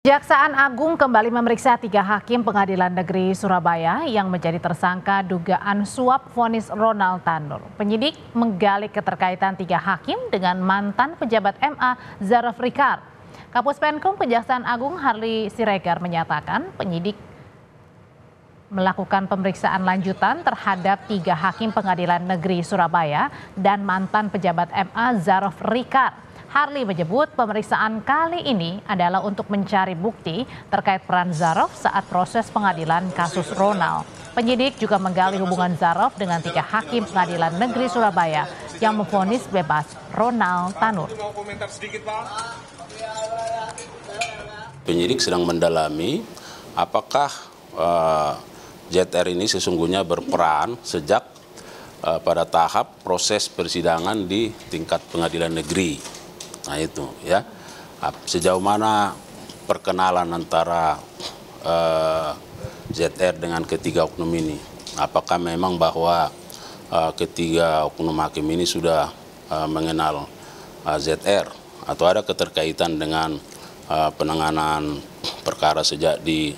Kejaksaan Agung kembali memeriksa 3 hakim Pengadilan Negeri Surabaya yang menjadi tersangka dugaan suap vonis Ronald Tanur. Penyidik menggali keterkaitan 3 hakim dengan mantan pejabat MA Zaraf Rikar. Kapus Penkum Kejaksaan Agung Harli Siregar menyatakan penyidik melakukan pemeriksaan lanjutan terhadap 3 hakim Pengadilan Negeri Surabaya dan mantan pejabat MA Zaraf Rikar. Harli menyebut pemeriksaan kali ini adalah untuk mencari bukti terkait peran Zaraf saat proses pengadilan kasus Ronald. Penyidik juga menggali hubungan Zaraf dengan 3 hakim Pengadilan Negeri Surabaya yang memvonis bebas Ronald Tanur. Penyidik sedang mendalami apakah ZR ini sesungguhnya berperan sejak pada tahap proses persidangan di tingkat pengadilan negeri. Nah itu ya, sejauh mana perkenalan antara ZR dengan ketiga oknum ini. Apakah memang bahwa ketiga oknum hakim ini sudah mengenal ZR atau ada keterkaitan dengan penanganan perkara sejak di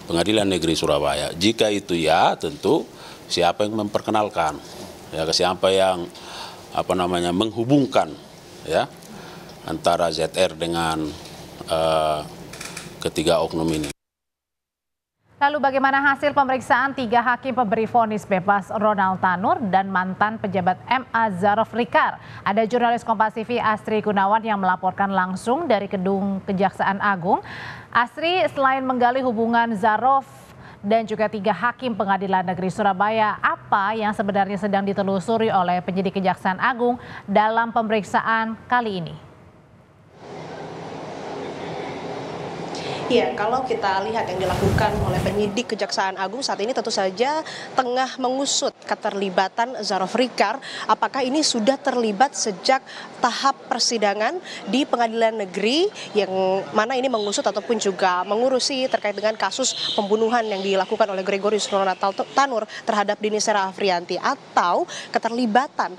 Pengadilan Negeri Surabaya. Jika itu ya, tentu siapa yang memperkenalkan, ya siapa yang menghubungkan ya antara ZR dengan ketiga oknum ini. Lalu bagaimana hasil pemeriksaan 3 hakim pemberi vonis bebas Ronald Tanur dan mantan pejabat MA Zaraf Rikar? Ada jurnalis Kompas TV Astri Gunawan yang melaporkan langsung dari Gedung Kejaksaan Agung. Astri, selain menggali hubungan Zaraf dan juga 3 hakim Pengadilan Negeri Surabaya, apa yang sebenarnya sedang ditelusuri oleh penyidik Kejaksaan Agung dalam pemeriksaan kali ini? Iya, kalau kita lihat yang dilakukan oleh penyidik Kejaksaan Agung saat ini tentu saja tengah mengusut keterlibatan Zaraf Rikar. Apakah ini sudah terlibat sejak tahap persidangan di Pengadilan Negeri yang mana ini mengusut ataupun juga mengurusi terkait dengan kasus pembunuhan yang dilakukan oleh Gregorius Ronald Tanur terhadap Dini Sera Afrianti, atau keterlibatan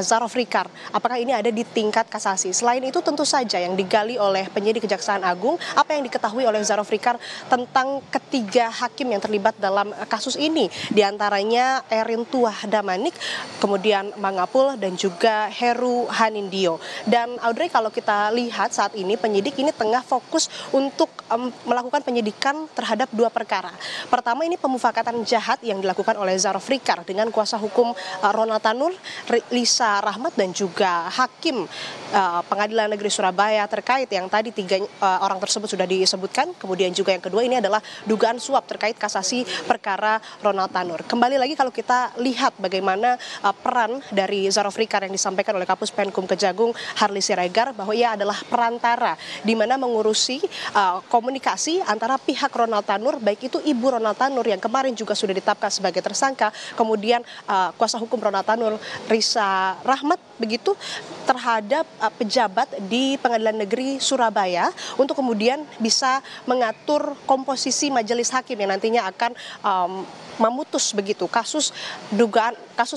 Zaraf Rikar. Apakah ini ada di tingkat kasasi? Selain itu tentu saja yang digali oleh penyidik Kejaksaan Agung, apa yang diketahui oleh Zaraf Rikar tentang ketiga hakim yang terlibat dalam kasus ini, diantaranya Erin Tuah Damanik, kemudian Mangapul dan juga Heru Hanindio. Dan Audrey, kalau kita lihat saat ini penyidik ini tengah fokus untuk melakukan penyidikan terhadap 2 perkara. Pertama, ini pemufakatan jahat yang dilakukan oleh Zaraf Rikar dengan kuasa hukum Ronald Tanur, Lisa Rahmat dan juga hakim Pengadilan Negeri Surabaya terkait yang tadi 3 orang tersebut sudah disebutkan. Kemudian juga yang kedua ini adalah dugaan suap terkait kasasi perkara Ronald Tanur. Kembali lagi kalau kita lihat bagaimana peran dari Zaraf Rikar yang disampaikan oleh Kapus Penkum Kejagung Harli Siregar, bahwa ia adalah perantara di mana mengurusi komunikasi antara pihak Ronald Tanur, baik itu ibu Ronald Tanur yang kemarin juga sudah ditetapkan sebagai tersangka, kemudian kuasa hukum Ronald Tanur Lisa Rahmat begitu, terhadap pejabat di Pengadilan Negeri Surabaya untuk kemudian bisa mengatur komposisi majelis hakim yang nantinya akan memutus begitu kasus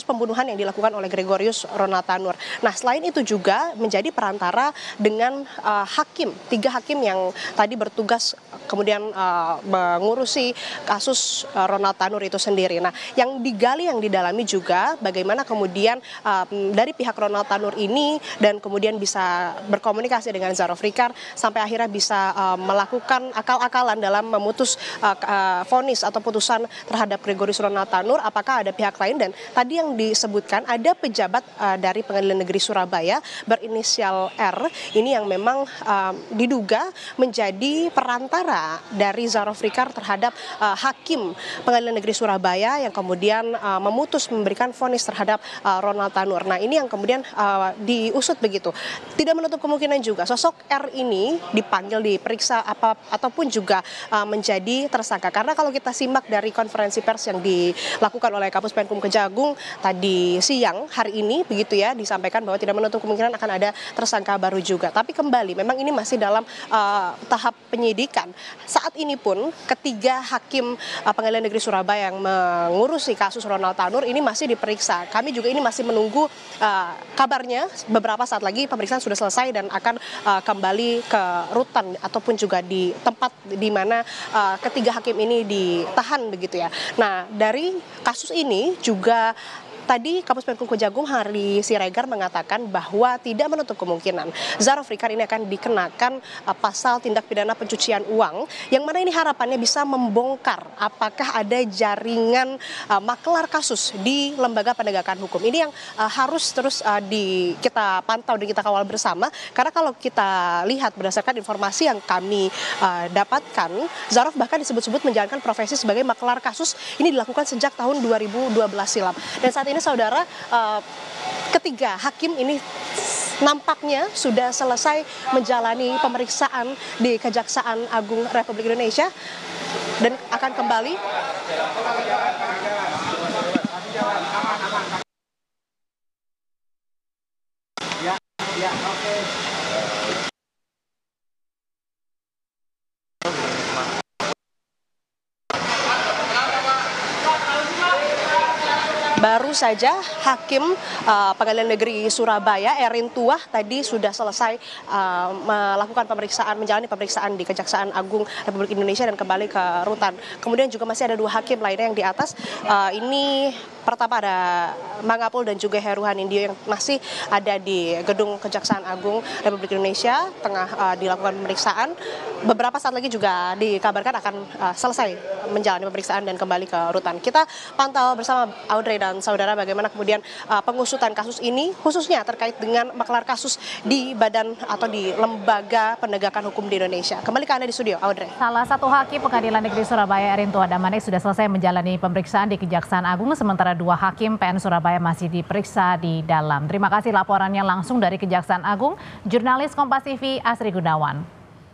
pembunuhan yang dilakukan oleh Gregorius Ronald Tanur. Nah, selain itu juga menjadi perantara dengan 3 hakim yang tadi bertugas kemudian mengurusi kasus Ronald Tanur itu sendiri. Nah, yang digali, yang didalami juga bagaimana kemudian dari pihak Ronald Tanur ini dan kemudian bisa berkomunikasi dengan Zaraf Rikar sampai akhirnya bisa melakukan akal-akalan dalam memutus vonis atau putusan terhadap Gregorius Ronald Tanur. Apakah ada pihak lain? Dan tadi yang disebutkan ada pejabat dari Pengadilan Negeri Surabaya berinisial R ini yang memang diduga menjadi perantara dari Zaraf Rikar terhadap hakim Pengadilan Negeri Surabaya yang kemudian memutus memberikan vonis terhadap Ronald Tanur. Nah, ini yang kemudian diusut begitu. Tidak menutup kemungkinan juga sosok R ini dipanggil, diperiksa ataupun juga menjadi tersangka. Karena kalau kita simak dari konferensi pers atas yang dilakukan oleh Kapus Penkum Kejagung tadi siang hari ini begitu ya, disampaikan bahwa tidak menutup kemungkinan akan ada tersangka baru juga. Tapi kembali memang ini masih dalam tahap penyidikan. Saat ini pun ketiga hakim Pengadilan Negeri Surabaya yang mengurusi kasus Ronald Tanur ini masih diperiksa. Kami juga ini masih menunggu kabarnya beberapa saat lagi pemeriksaan sudah selesai dan akan kembali ke rutan ataupun juga di tempat di mana ketiga hakim ini ditahan begitu ya. Nah, dari kasus ini juga tadi Kapus Penkum Kejagung Hari Siregar mengatakan bahwa tidak menutup kemungkinan Zarofrikar ini akan dikenakan pasal tindak pidana pencucian uang, yang mana ini harapannya bisa membongkar apakah ada jaringan maklar kasus di lembaga penegakan hukum. Ini yang harus terus kita pantau dan kita kawal bersama, karena kalau kita lihat berdasarkan informasi yang kami dapatkan, Zarof bahkan disebut-sebut menjalankan profesi sebagai maklar kasus ini dilakukan sejak tahun 2012 silam. Dan saat ini saudara, ketiga hakim ini nampaknya sudah selesai menjalani pemeriksaan di Kejaksaan Agung Republik Indonesia dan akan kembali baru saja Hakim Pengadilan Negeri Surabaya Erin Tuah tadi sudah selesai melakukan pemeriksaan, menjalani pemeriksaan di Kejaksaan Agung Republik Indonesia dan kembali ke rutan. Kemudian juga masih ada dua hakim lainnya yang di atas. Ini pertama ada Mangapul dan juga Heru Hanindyo yang masih ada di gedung Kejaksaan Agung Republik Indonesia tengah dilakukan pemeriksaan. Beberapa saat lagi juga dikabarkan akan selesai menjalani pemeriksaan dan kembali ke rutan. Kita pantau bersama Audrey dan saudara bagaimana kemudian pengusutan kasus ini khususnya terkait dengan maklar kasus di badan atau di lembaga penegakan hukum di Indonesia. Kembali ke Anda di studio, Audrey. Salah satu hakim Pengadilan Negeri Surabaya Erin Tuah Damanik sudah selesai menjalani pemeriksaan di Kejaksaan Agung, sementara dua hakim PN Surabaya masih diperiksa di dalam. Terima kasih laporannya langsung dari Kejaksaan Agung, jurnalis Kompas TV Asri Gunawan.